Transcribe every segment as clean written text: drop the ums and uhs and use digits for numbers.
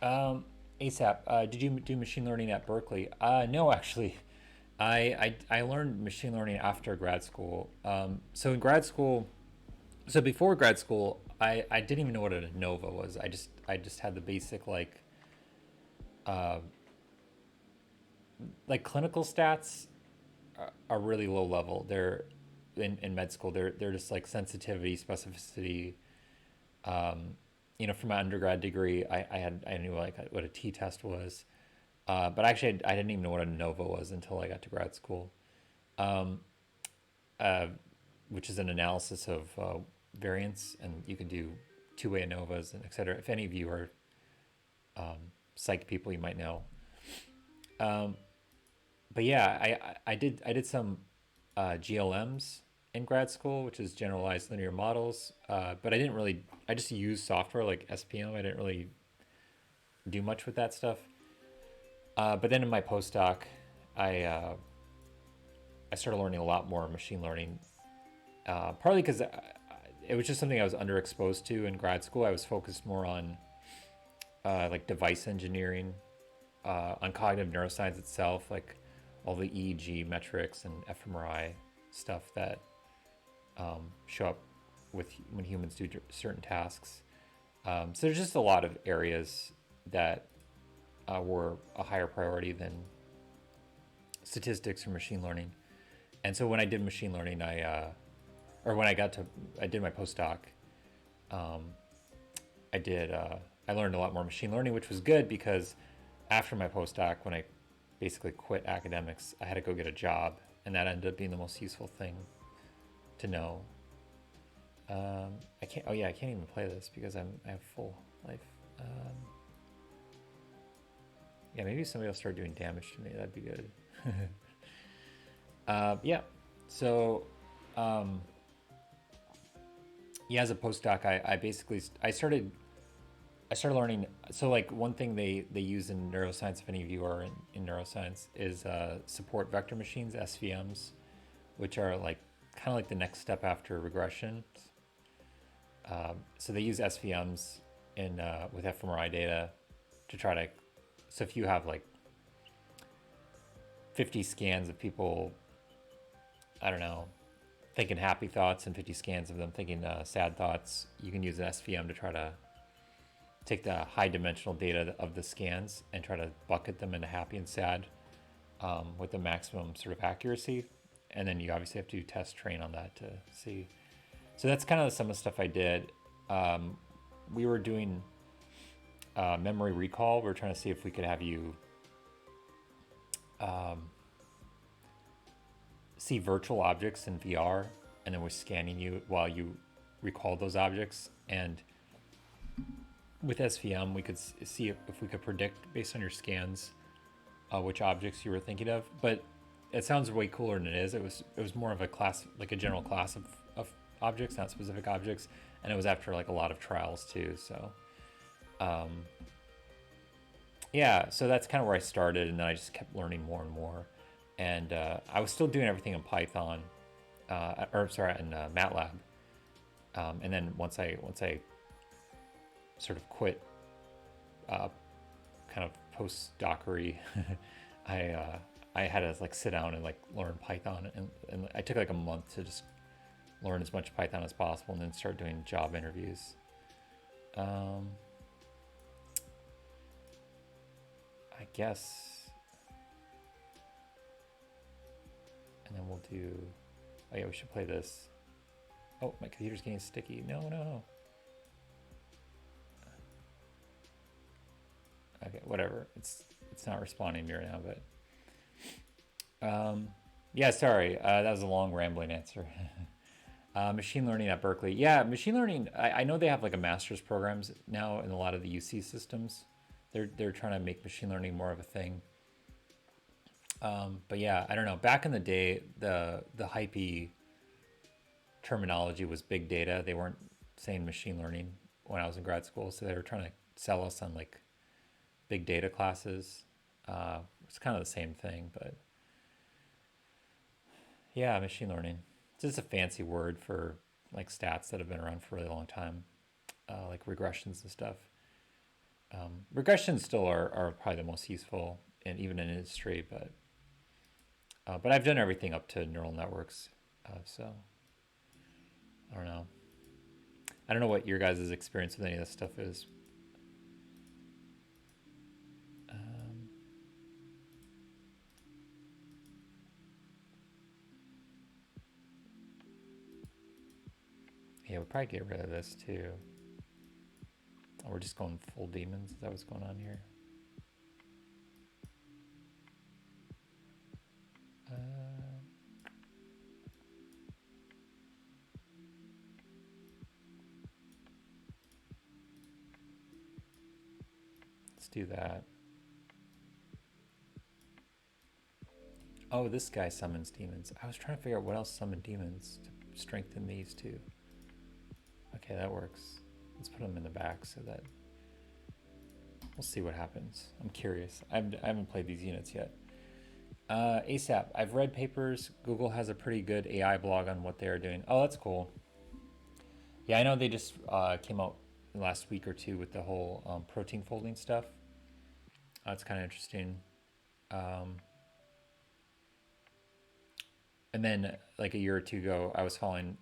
ASAP. Did you do machine learning at Berkeley? No, actually. I learned machine learning after grad school. So in grad school, so before grad school, I didn't even know what an ANOVA was. I just had the basic like clinical stats are really low level. They're in med school. They're just like sensitivity, specificity. For my undergrad degree, I knew like what a t-test was. But actually, I didn't even know what a ANOVA was until I got to grad school, which is an analysis of variance, and you can do two-way ANOVAs and et cetera. If any of you are psych people, you might know. But yeah, I did some GLMs in grad school, which is generalized linear models. But I just used software like SPM. I didn't really do much with that stuff. But then in my postdoc, I uh, I started learning a lot more machine learning, partly because it was just something I was underexposed to in grad school. I was focused more on like device engineering, on cognitive neuroscience itself, like all the EEG metrics and fMRI stuff that show up with when humans do certain tasks. So there's just a lot of areas that were a higher priority than statistics or machine learning. And so when I did machine learning, or when I did my postdoc, um, I learned a lot more machine learning, which was good because after my postdoc, when I basically quit academics, I had to go get a job, and that ended up being the most useful thing to know. I can't. Oh yeah, I can't even play this because I have full life. Um, yeah, maybe somebody will start doing damage to me. That'd be good. Yeah. So, um, yeah, as a postdoc, I basically I started learning. So like one thing they use in neuroscience, if any of you are in neuroscience, is support vector machines, SVMs, which are like kind of like the next step after regression. So they use SVMs in with fMRI data to try to. So if you have like 50 scans of people, I don't know, thinking happy thoughts and 50 scans of them thinking sad thoughts, you can use an SVM to try to take the high dimensional data of the scans and try to bucket them into happy and sad with the maximum sort of accuracy. And then you obviously have to test train on that to see. So that's kind of some of the stuff I did. We were doing memory recall. We were trying to see if we could have you see virtual objects in VR, and then we're scanning you while you recall those objects. And with SVM, we could see if we could predict based on your scans which objects you were thinking of. But it sounds way cooler than it is. It was more of a class, like a general class of objects, not specific objects, and it was after like a lot of trials too. So um, yeah, so that's kind of where I started, and then I just kept learning more and more. And I was still doing everything in Python, or sorry, in MATLAB. And then once I sort of quit, kind of post-dockery, I I had to like sit down and like learn Python, and I took like a month to just learn as much Python as possible, and then start doing job interviews. Um, I guess, and then we'll do. Oh yeah, we should play this. Oh, my computer's getting sticky. No, no. Okay, whatever. It's not responding to me right now, but yeah. Sorry, that was a long rambling answer. Machine learning at Berkeley. Yeah, machine learning. I know they have like a master's programs now in a lot of the UC systems. They're trying to make machine learning more of a thing. But yeah, I don't know. Back in the day, the hypey terminology was big data. They weren't saying machine learning when I was in grad school, so they were trying to sell us on like big data classes. It's kind of the same thing, but yeah, machine learning. It's just a fancy word for like stats that have been around for a really long time, like regressions and stuff. Regressions still are probably the most useful, and even in industry, but I've done everything up to neural networks, so I don't know. I don't know what your guys' experience with any of this stuff is. Um, yeah, we'll probably get rid of this too. Oh, we're just going full demons. Is that what's going on here? Uh, let's do that. Oh, this guy summons demons. I was trying to figure out what else summoned demons to strengthen these two. Okay, that works. Let's put them in the back so that we'll see what happens. I'm curious. I haven't played these units yet. ASAP. I've read papers. Google has a pretty good AI blog on what they are doing. Oh, that's cool. Yeah, I know they just came out last week or two with the whole protein folding stuff. That's kind of interesting. Um, and then like a year or two ago, I was following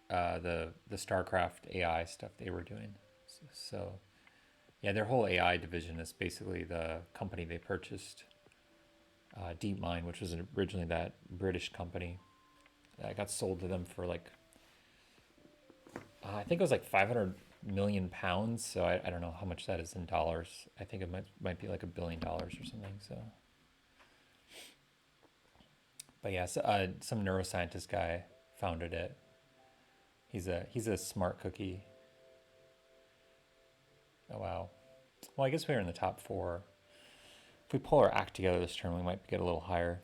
the Starcraft AI stuff they were doing. So yeah, their whole AI division is basically the company they purchased, DeepMind, which was originally that British company that got sold to them for like I think it was like 500 million pounds. So I don't know how much that is in dollars. I think it might be like $1 billion or something. So, but yeah, so, some neuroscientist guy founded it. He's a smart cookie. Oh wow. Well, I guess we were in the top four. If we pull our act together this turn, we might get a little higher.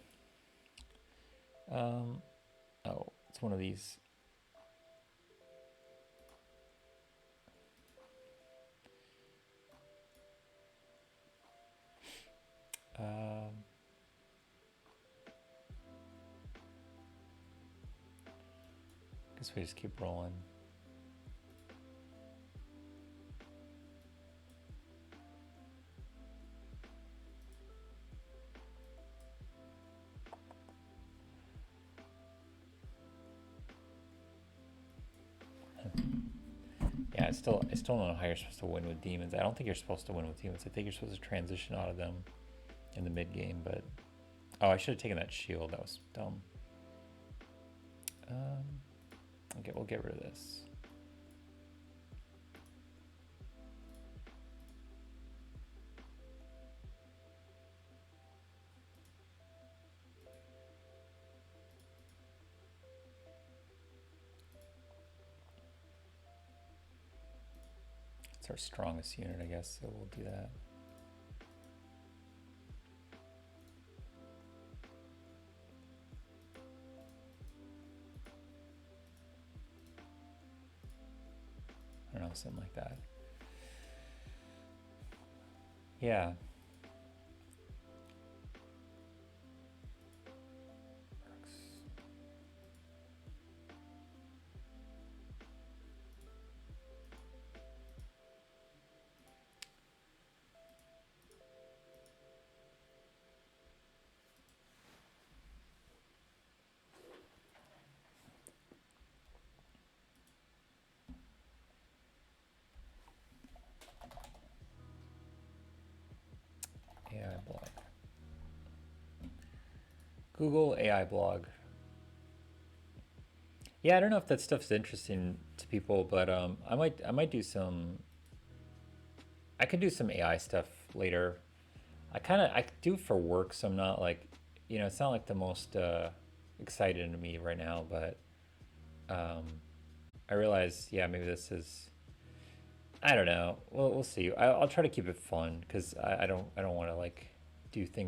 Um, oh, it's one of these. Um, guess we just keep rolling. Yeah, I still don't know how you're supposed to win with demons. I don't think you're supposed to win with demons. I think you're supposed to transition out of them in the mid game. But oh, I should have taken that shield. That was dumb. Um, okay, we'll get rid of this. It's our strongest unit, I guess. So we'll do that. I don't know, something like that. Yeah. AI blog. Google AI blog. Yeah, I don't know if that stuff's interesting to people, but I might do some. I could do some AI stuff later. I do it for work, so I'm not like, it's not like the most excited to me right now, but um, I realize, yeah, maybe this is. I don't know. We'll see. I'll try to keep it fun because I don't want to like do things